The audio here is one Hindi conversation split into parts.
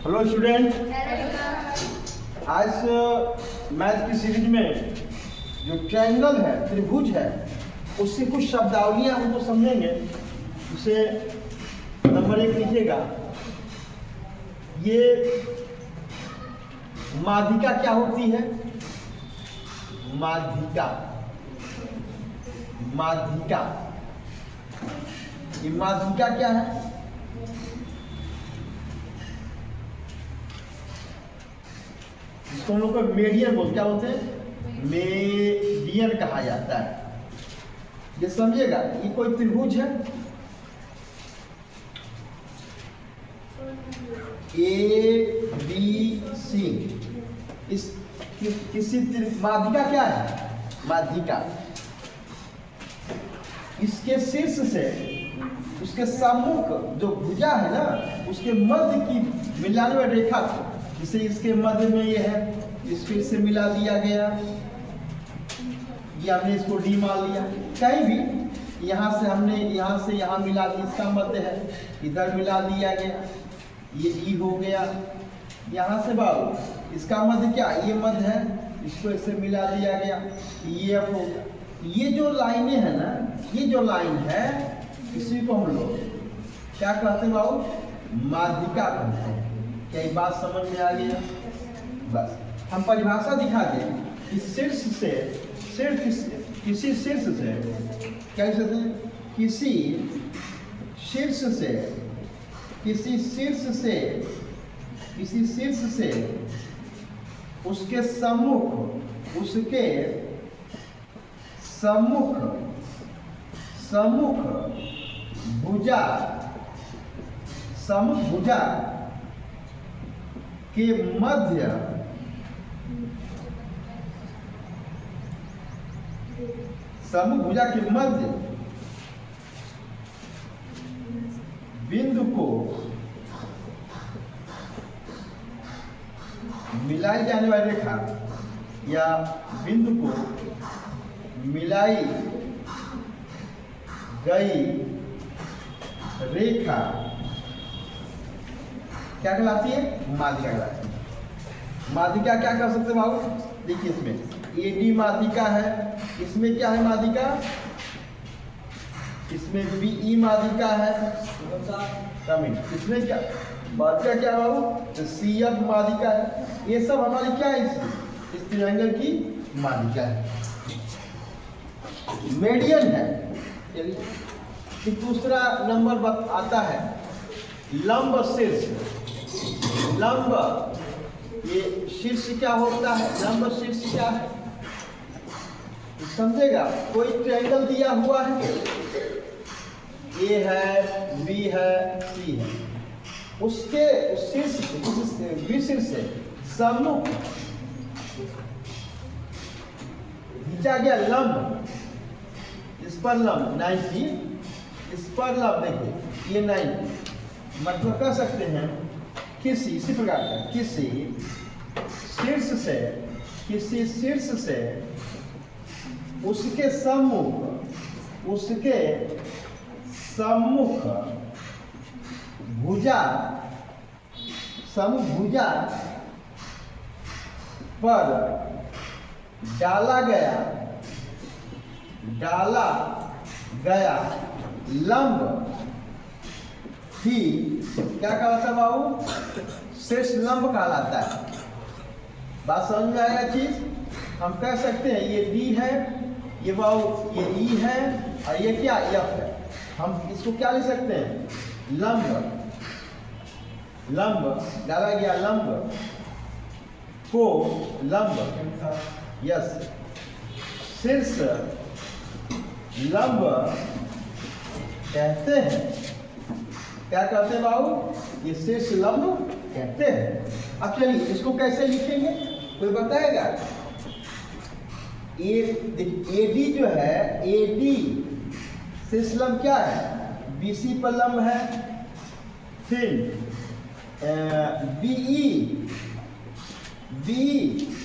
हेलो स्टूडेंट, आज मैथ की सीरीज में जो ट्रायंगल है, त्रिभुज है, उससे कुछ शब्दावलियां हम तो समझेंगे। उसे नंबर 1 लिखिएगा। ये माध्यिका क्या होती है? माध्यिका, माध्यिका, ये माध्यिका क्या है? इसको हम लोग को मीडियन बोलते, क्या बोलते हैं? मीडियन कहा जाता है। ये समझिएगा, ये कोई त्रिभुज है, ए बी सी। इस किसी माध्यिका क्या है? माध्यिका। इसके शीर्ष से उसके सम्मुख जो भुजा है ना, उसके मध्य की मिलाने वाली रेखा को, जैसे इसके मध्य में ये है, इस फिर से मिला दिया गया, ये हमने इसको डी मान लिया। कहीं भी यहाँ से हमने यहाँ से यहाँ मिला दिया, इसका मध्य है, इधर मिला दिया गया, ये ई हो गया। यहाँ से बाबू इसका मध्य क्या? ये मध्य है, इसको इससे मिला दिया गया, ये एफ हो गया। ये जो लाइनें हैं ना, ये जो लाइन है, इसी को हम लोग क्या कहते हैं बाबू? माध्यिका कहते हैं। क्या ये बात समझ में आ गया? बस हम परिभाषा दिखा दें कि शीर्ष से किसी शीर्ष से क्या कहते हैं? किसी शीर्ष से उसके सम्मुख भुजा के मध्य बिंदु को मिलाई जाने वाली रेखा या बिंदु को मिलाई गई रेखा क्या कहलाती है? माध्यिका कहलाती है। माध्यिका क्या कर सकते हैं बाबू? देखिए, इसमें एडी माध्यिका है, इसमें क्या है माध्यिका? इसमें बीई माध्यिका है, इसमें क्या माध्यिका क्या बाबू? तो सीएफ माध्यिका है। ये सब हमारी क्या है? इस त्रिभुज की माध्यिका है, मीडियन है। चलिए, दूसरा नंबर आता है लंब शीर्ष। लंब, ये शीर्ष क्या होता है? लंब शीर्ष क्या है समझेगा। कोई ट्रायंगल दिया हुआ है, ए है, बी है, सी है, उसके शीर्ष बी शीर्ष से सम्मुख खींचा गया लंब, इस पर लंब 90, इस पर लंब देखिए ये 90, मतलब कह सकते हैं इसी प्रकार का किसी शीर्ष से उसके सम्मुख भुजा पर डाला गया लंब ही क्या कहलाता है बाबू? शीर्ष लंब कहलाता है। बात समझ में आएगा चीज? हम कह सकते हैं ये डी है, ये बाबू ये ई है, और ये क्या? एफ है। हम इसको क्या लिख सकते हैं? लंब डाला गया लंब को यस शीर्ष लंब कहते हैं। क्या कहते हैं बाबू? ये शीर्ष लंब कहते हैं। अब चलिए इसको कैसे लिखेंगे, कोई बताएगा? एडी जो है, एडी शीर्ष लंब क्या है? बीसी पर लंब है, फिर बीई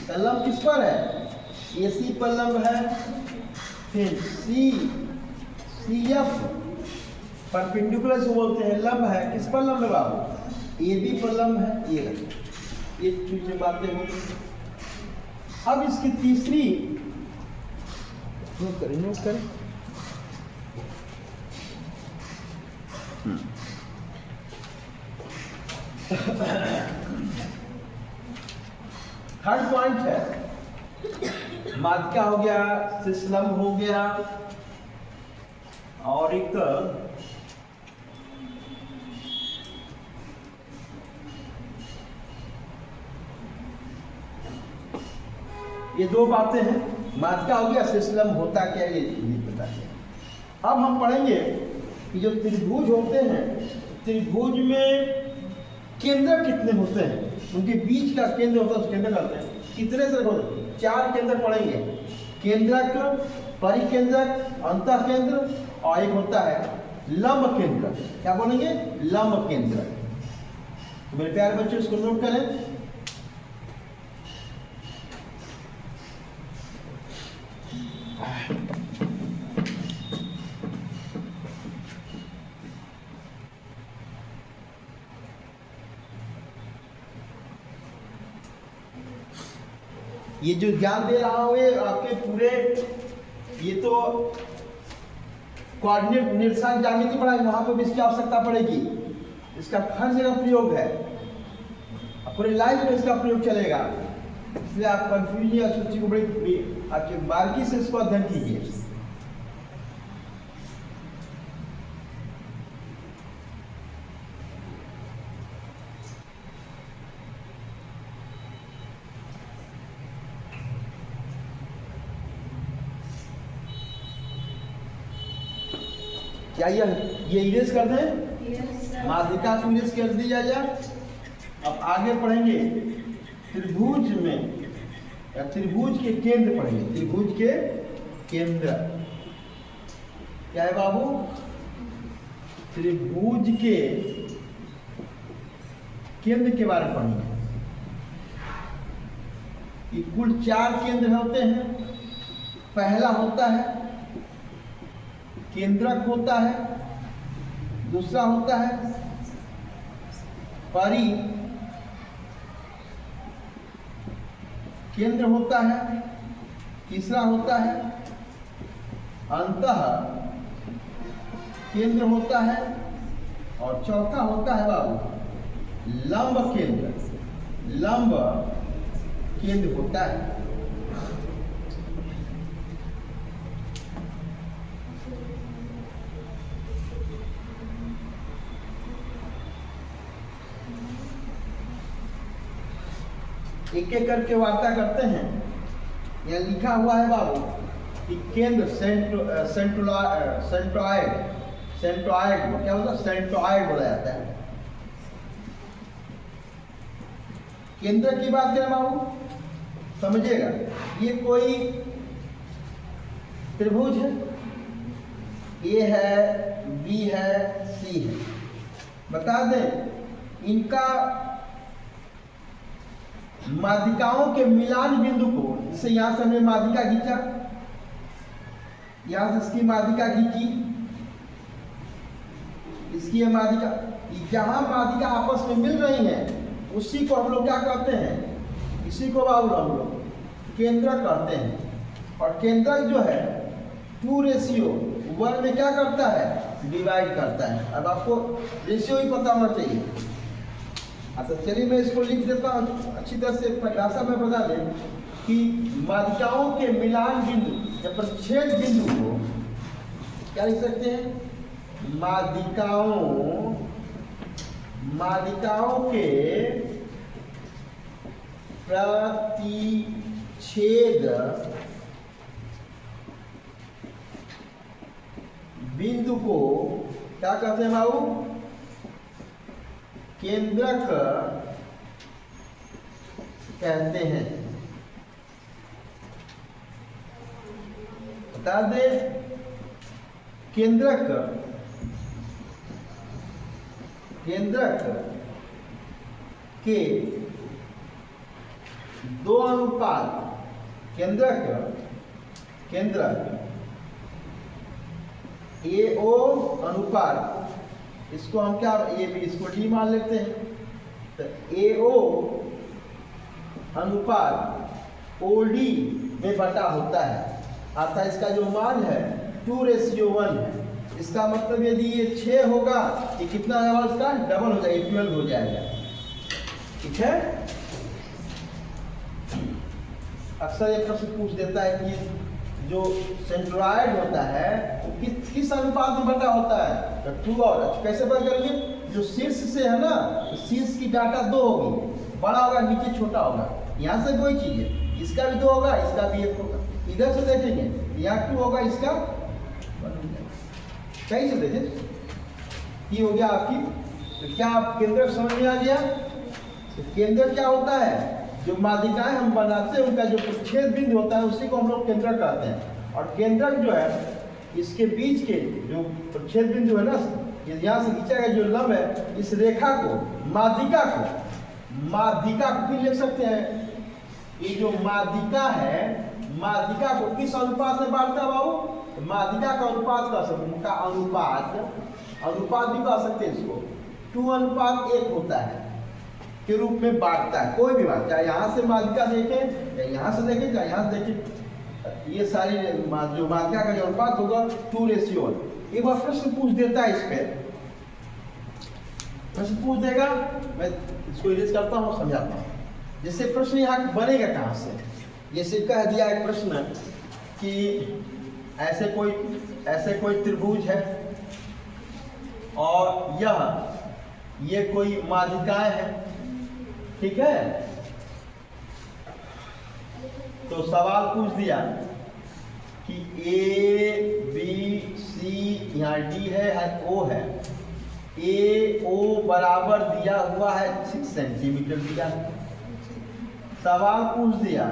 का लंब किस पर है? एसी पर लंब है, फिर सी एफ परपेंडिकुलर से बोलते हैं, लंब है, किस पर लंब है बाबू? ये भी प्रलम्ब है, ये रखें, ये चीजें बातें होंगी। अब इसकी तीसरी नोट करें। थर्ड पॉइंट है, माध्यिका हो गया, शिशलम्ब हो गया, और एक ये दो बातें हैं। माध्यिका हो गया, शिशलम्ब होता क्या ये पता है। अब हम पढ़ेंगे कि जो त्रिभुज होते हैं, त्रिभुज में केंद्र कितने होते हैं, उनके बीच का केंद्र होता है, उस केंद्र करते हैं कितने से होते हैं। 4 केंद्र पढ़ेंगे, केंद्रक, परिकेंद्रक, अंतः केंद्र, और एक होता है लंब केंद्र। क्या बोलेंगे? लंब केंद्र। तो मेरे प्यारे बच्चों इसको नोट करें। ये जो ज्ञान दे रहा हूं ये आपके पूरे, ये तो कोऑर्डिनेट निर्देशांक ज्यामिति पढ़ाई, वहां पर भी इसकी आवश्यकता पड़ेगी। इसका हर जगह प्रयोग है, पूरे लाइफ में इसका प्रयोग चलेगा। इसलिए आप कंफ्यूज या सूची को बड़ी आपके बारीकी से इसको अध्ययन कीजिए। क्या ये इरेज कर दें? माध्यिका को इरेज कर दिया जाए। अब आगे पढ़ेंगे त्रिभुज में, या त्रिभुज के केंद्र पढ़ेंगे। त्रिभुज के केंद्र क्या है बाबू? त्रिभुज के केंद्र के बारे में पढ़ेंगे। कुल 4 केंद्र होते हैं। पहला होता है केंद्रक होता है, दूसरा होता है परि केंद्र होता है, तीसरा होता है अंतः केंद्र होता है, और चौथा होता है बाबू लंब केंद्र। लंब केंद्र होता है। एक एक करके वार्ता करते हैं। यहाँ लिखा हुआ है बाबू कि केंद्र सेंट्रॉइड क्या होता है? सेंट्रॉइड बोला जाता है। केंद्र की बात करें बाबू, समझिएगा, ये कोई त्रिभुज है, ए है, बी है, सी है। बता दें इनका माध्यिकाओं के मिलान बिंदु को, जैसे यहां से हमने माध्यिका खींचा, यहां से इसकी माध्यिका खींची, इसकी ये माध्यिका, जहां माध्यिका आपस में मिल रही हैं उसी को हम लोग क्या कहते हैं? इसी को बाबू हम लोग केंद्रक कहते हैं। और केंद्रक जो है 2:1 में क्या करता है? डिवाइड करता है। अब आपको रेशियो ही पता होना चाहिए। अच्छा चलिए मैं इसको लिख देता हूँ अच्छी तरह से, परिभाषा में बता दें कि माध्यिकाओं के मिलान बिंदु या प्रतिच्छेद बिंदु को क्या लिख सकते हैं? माध्यिकाओं के प्रतिच्छेद बिंदु को क्या कहते हैं बाबू? केंद्रक कहते हैं। बता दे केंद्रक के 2 अनुपात, केंद्रक AO अनुपात, इसको हम क्या, ये भी इसको डी मान लेते हैं। तो AO अनुपात OD में बटा होता है, अर्थात इसका जो मान है 2:1 है। इसका मतलब यदि ये 6 होगा, ये कितना होगा, इसका डबल हो जाएगा, 12 हो जाएगा। ठीक है, अक्सर ये प्रश्न पूछ देता है कि जो सेंट्रॉइड होता है वो किस अनुपात में बटा होता है, तो 2 और कैसे पता करेंगे, जो शीर्ष से है ना, तो शीर्ष की डाटा 2 होगी, बड़ा होगा नीचे छोटा होगा। यहाँ से कोई चीज है, इसका भी 2 होगा, इसका भी 1 होगा। इधर से देखेंगे यहाँ 2 होगा, इसका 1 हो जाएगा। कहीं से देखें, ये हो गया आपकी। तो क्या आप केंद्रक समझ में आ गया? तो केंद्रक क्या होता है, जो माध्यिकाएं हम बनाते हैं उनका जो प्रच्छेद बिंदु होता है उसी को हम लोग केंद्रक कहते हैं। और केंद्रक जो है, इसके बीच के जो प्रच्छेद बिंदु है ना, यहाँ से खींचा गया जो लंब है, इस रेखा को माध्यिका को भी लिख सकते हैं। ये जो माध्यिका है, माध्यिका को किस अनुपात में बांटता है बाबू, माध्यिका का अनुपात कह सकते हैं, उनका अनुपात भी कह सकते हैं इसको। 2:1 होता है के रूप में बांटता है कोई भी बात, चाहे यहाँ से माध्यिका देखें या यहाँ से देखें चाहे यहाँ से देखें, ये सारी जो माध्यिका का जो अनुपात होगा 2:1। एक बार प्रश्न पूछ देता है, इस पे प्रश्न पूछ देगा, मैं इसको इरेज करता हूँ, समझाता हूँ। जैसे प्रश्न यहाँ बनेगा कहाँ से, जैसे कह दिया एक प्रश्न कि ऐसे कोई त्रिभुज है और ये कोई माध्यिकाएं है, ठीक है। तो सवाल पूछ दिया कि A B C, यहाँ D है O है, AO बराबर दिया हुआ है 6 सेंटीमीटर दिया। सवाल पूछ दिया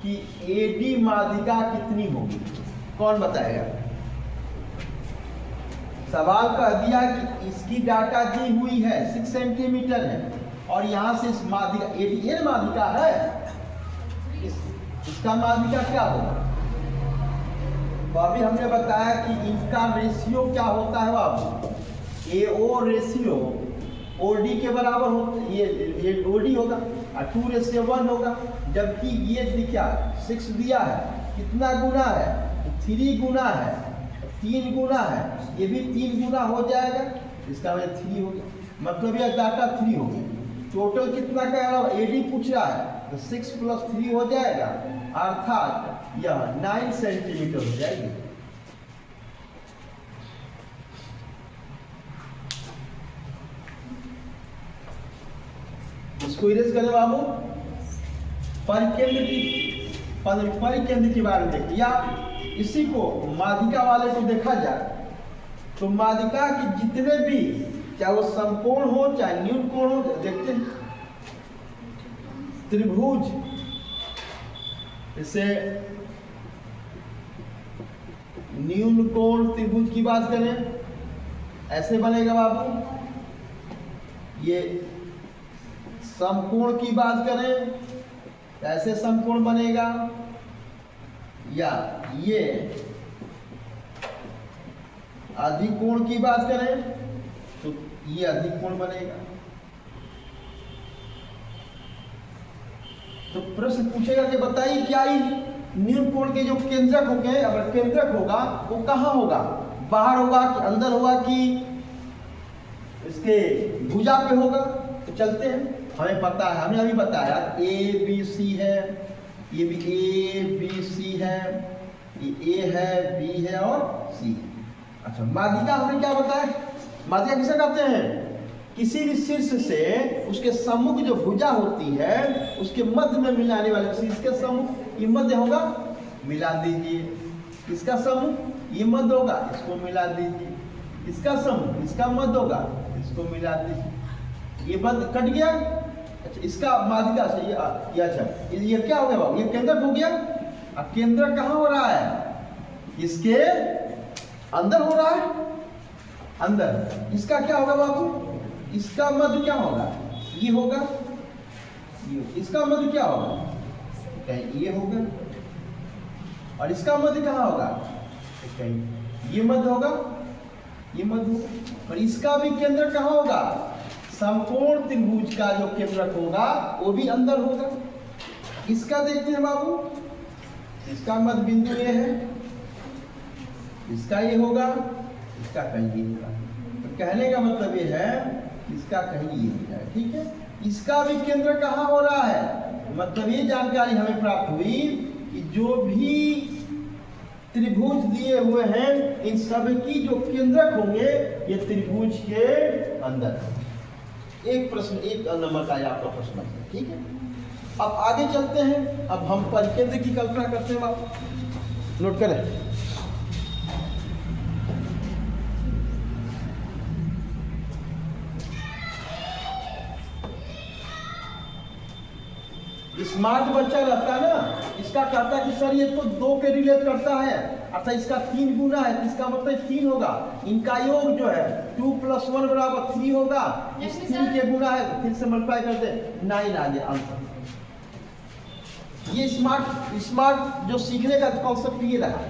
कि AD माध्यिका कितनी होगी, कौन बताएगा? सवाल कह दिया कि इसकी डाटा दी हुई है 6 सेंटीमीटर है और यहाँ से इस माध्यिका AD माध्यिका है, इसका माध्यिका क्या होगा? तो अभी हमने बताया कि इनका रेशियो क्या होता है बाबू, AO रेशियो OD के बराबर होता है, ये OD होगा और 2:1 होगा। जबकि ये क्या 6 दिया है, कितना गुना है, 3 गुना है, 3 गुना है, ये भी 3 गुना हो जाएगा, इसका वजह 3 हो गया, मतलब यह डाटा 3 हो गया। टोटल कितना का AD पूछ रहा है, तो 6 + 3 हो जाएगा, अर्थात यह 9 सेंटीमीटर हो जाएगी। इसको इरेज करें बाबू। परिकेंद्र की बारे में देखिए, या इसी को माध्यिका वाले को देखा जाए तो माध्यिका की जितने भी, चाहे वो समकोण हो चाहे न्यून कोण हो, देखते हैं त्रिभुज, जैसे न्यून कोण त्रिभुज की बात करें, ऐसे बनेगा बाबू। ये समकोण की बात करें, ऐसे समकोण बनेगा, या ये अधिकोण की बात करें तो ये अधिकोण बनेगा। तो प्रश्न पूछेगा कि बताइए क्या न्यून कोण के जो केंद्रक होंगे, अगर केंद्रक होगा वो कहाँ होगा, बाहर होगा कि अंदर होगा कि इसके भुजा पे होगा? तो चलते हैं, हमें पता है, हमने अभी बताया ABC है, ये भी ABC है, ये A है, B है और C है। अच्छा, माध्यिका हमने क्या बताया, माध्यिका किसे कहते हैं? किसी भी शीर्ष से उसके सम्मुख जो भुजा होती है उसके मध्य में मिलाने वाले, इसके सम्मुख ये मध्य होगा, मिला दीजिए। इसका सम्मुख ये मध्य होगा, इसको मिला दीजिए। इसका सम्मुख इसका मध्य होगा, इसको मिला दीजिए। ये मध्य कट गया। अच्छा, इसका माध्यिका से ये अच्छा, ये क्या हो गया बाबू, ये केंद्रक हो गया। अब केंद्रक कहाँ हो रहा है? इसके अंदर हो रहा है, अंदर। इसका क्या होगा बाबू? इसका मध्य क्या होगा? ये होगा। इसका मध्य क्या होगा? कहीं ये होगा। और इसका मध्य कहाँ होगा? कहीं ये मध्य होगा, ये मध्य होगा। और इसका भी केंद्र कहाँ होगा? समकोण त्रिभुज का जो केंद्रक होगा वो भी अंदर होगा। इसका देखते हैं बाबू, इसका मध्य बिंदु ये है, इसका ये होगा, इसका कहीं ये होगा। तो कहने का मतलब ये है इसका कहीं ये होगा, ठीक है। इसका भी केंद्र कहाँ हो रहा है, मतलब ये जानकारी हमें प्राप्त हुई कि जो भी त्रिभुज दिए हुए हैं इन सब की जो केंद्रक होंगे ये त्रिभुज के अंदर। एक प्रश्न, एक नंबर का आपका प्रश्न है, ठीक है। अब आगे चलते हैं, अब हम परिकेंद्र की कल्पना करते हैं। आप नोट करें, स्मार्ट बच्चा रहता है ना, इसका कहता है कि सर ये तो 2 के रिलेट करता है, अर्थात इसका 3 गुना है, इसका मतलब 3 होगा। इनका योग जो है 2 + 1 = 3 होगा, इस 3 के गुना है, फिर से मल्टीप्लाई कर दे 9 आ गया आंसर। ये स्मार्ट जो सीखने का कॉन्सेप्ट ये रहा।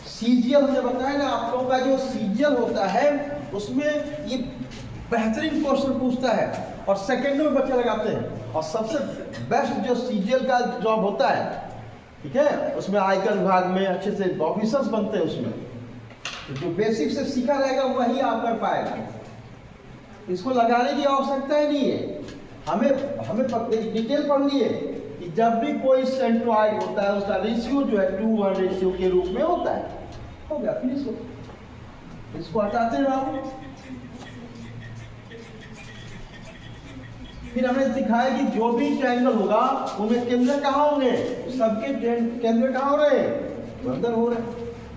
सीजीएल हमने बताया ना, आप लोगों का जो सीजीएल होता है उसमें ये बेहतरीन क्वेश्चन पूछता है और सेकंडों में बच्चे लगाते हैं। और सबसे बेस्ट जो सीजीएल का जॉब होता है, ठीक है, उसमें आयकर विभाग में अच्छे से ऑफिसर्स बनते हैं। उसमें तो जो बेसिक से सीखा रहेगा वही आप कर पाएगा, इसको लगाने की आवश्यकता ही नहीं है। हमें डिटेल पढ़नी है कि जब भी कोई सेंट्रॉइड होता है उसका रेशियो जो है 2:1 रेशियो के रूप में होता है। हो गया, फिर इसको हटाते हैं आप। फिर हमने दिखाया कि जो भी ट्रायंगल होगा उनमें केंद्र कहाँ होंगे, सबके केंद्र कहाँ हो रहे हैं, अंदर हो रहे।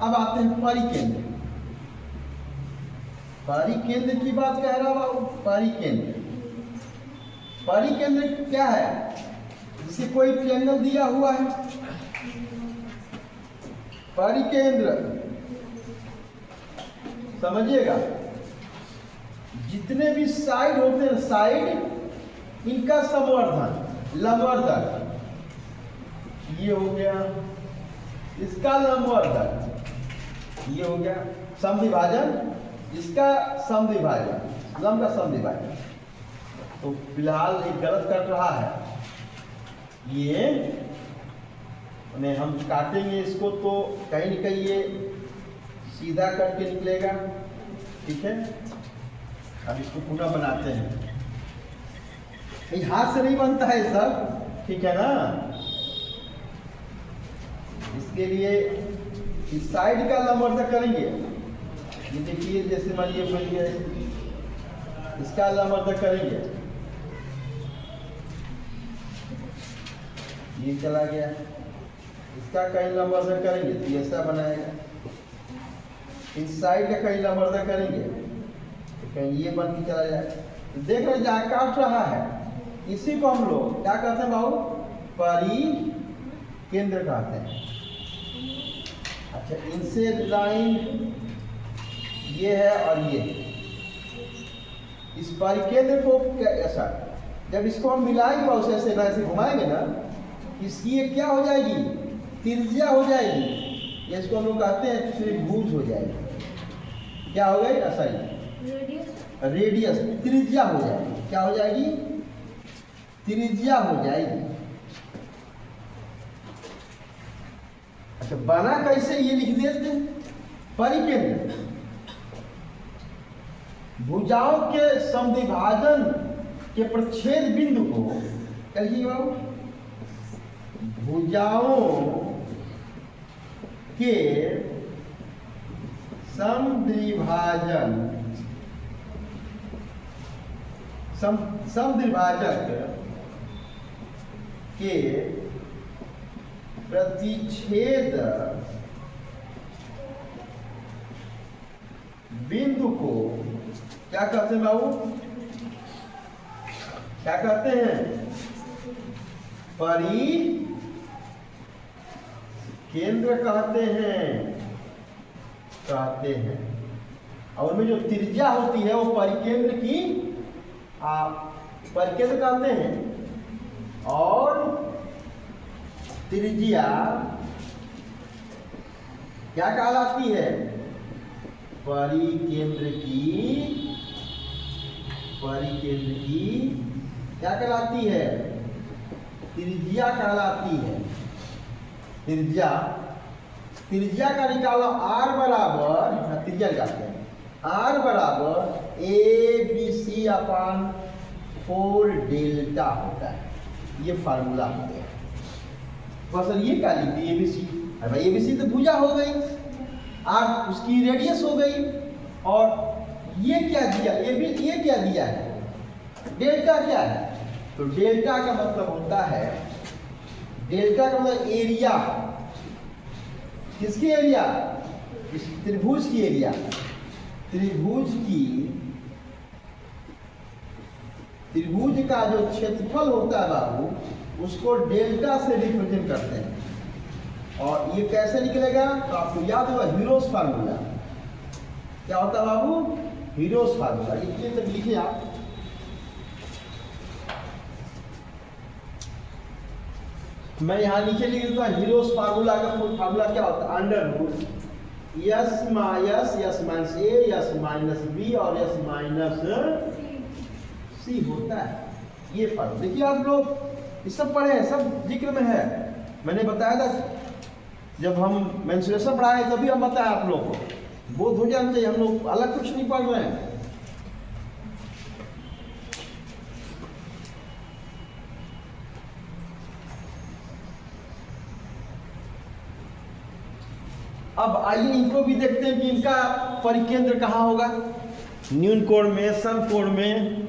अब आते हैं परिकेंद्र। परिकेंद्र की बात कह रहा हूं। परिकेंद्र क्या है, जैसे कोई ट्रायंगल दिया हुआ है, परिकेंद्र समझिएगा, जितने भी साइड होते हैं, साइड इनका समवर्धन, लंबवर्धन, ये हो गया, इसका लंबवर्धन ये हो गया, समविभाजन, इसका समविभाजन, लंब का समविभाजन। तो फिलहाल एक गलत कट रहा है, ये हम काटेंगे इसको तो कहीं न कहीं ये सीधा कट के निकलेगा, ठीक है। अब इसको पुनः बनाते हैं, हाथ से नहीं बनता है सब, ठीक है ना। इसके लिए इस साइड का लंबवर्धन करेंगे, ये देखिए, जैसे मानिए बनिए, इसका लंबवर्धन करेंगे, ये चला गया, इसका कहीं लंबवर्धन करेंगे तो ऐसा बनाएगा, इस साइड का कहीं लंबवर्धन करेंगे तो कहीं ये बन के चला जाएगा। तो देख रहे जहाँ काट रहा है, इसी को हम लोग क्या कहते हैं बाबू, परिकेंद्र कहते हैं। अच्छा, इनसे लाइन ये है और ये, इस परिकेंद्र को ऐसा जब इसको हम मिलाएंगे ऐसे घुमाएंगे ना, इसकी ये क्या हो जाएगी, त्रिज्या हो जाएगी। इसको हम लोग कहते हैं त्रिभुज हो जाएगी। क्या हो गई, ऐसा ही रेडियस, त्रिज्या हो जाएगी। क्या हो जाएगी, त्रिज्या हो जाएगी। अच्छा, बना कैसे ये लिख देते हैं, परिकेंद्र भुजाओं के समद्विभाजन के प्रच्छेद बिंदु को कहिए, भुजाओं के समद्विभाजन, समद्विभाजक के प्रतिच्छेद बिंदु को क्या कहते हैं बाबू, क्या कहते हैं, परिकेंद्र कहते हैं। और उनमें जो त्रिज्या होती है वो परिकेंद्र की परिकेंद्र कहते हैं, और त्रिज्या क्या कहलाती है, परिकेंद्र की परिकेंद्र की क्या कहलाती है? त्रिज्या कहलाती है। त्रिज्या, त्रिज्या का निकालो r बराबर, त्रिज्या निकालते हैं, r बराबर ABC अपान 4 डेल्टा होता है। ये फार्मूला हो गया। तो सर ये क्या लिखती है? ABC। अरे भाई ABC तो भुजा हो गई, r उसकी रेडियस हो गई, और ये क्या दिया? ये क्या दिया है? डेल्टा क्या है? तो डेल्टा का मतलब होता है, डेल्टा का मतलब एरिया। किसकी एरिया? इस त्रिभुज की एरिया। त्रिभुज का जो क्षेत्रफल होता है बाबू, उसको डेल्टा से रिप्रेजेंट करते हैं। और ये कैसे निकलेगा? तो आपको याद होगा हीरोस फार्मूला। क्या होता है बाबू? Heroes formula. इतने तक लिखे आप। मैं यहाँ नीचे लिख देता हूँ, हीरोस फार्मूला का फुल फार्मूला क्या होता है? अंडर रूट यस माइनस ए, यस माइनस बी और यस माइनस सी होता है। ये फार्मूला देखिए आप लोग, ये सब पढ़े हैं, सब जिक्र में है। मैंने बताया था जब हम मेंसुरेशन पढ़ाए तभी हम बताया आप लोग को। बोध हो जाना चाहिए, हम लोग अलग कुछ नहीं पढ़ रहे हैं। अब आइए इनको भी देखते हैं कि इनका परिकेंद्र कहाँ होगा। न्यून कोण में, सम कोण में।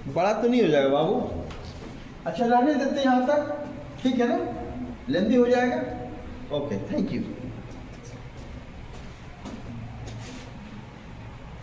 बड़ा तो नहीं हो जाएगा बाबू? अच्छा रहने देते हैं यहाँ तक, ठीक है ना? लेंदी हो जाएगा। Okay, thank you.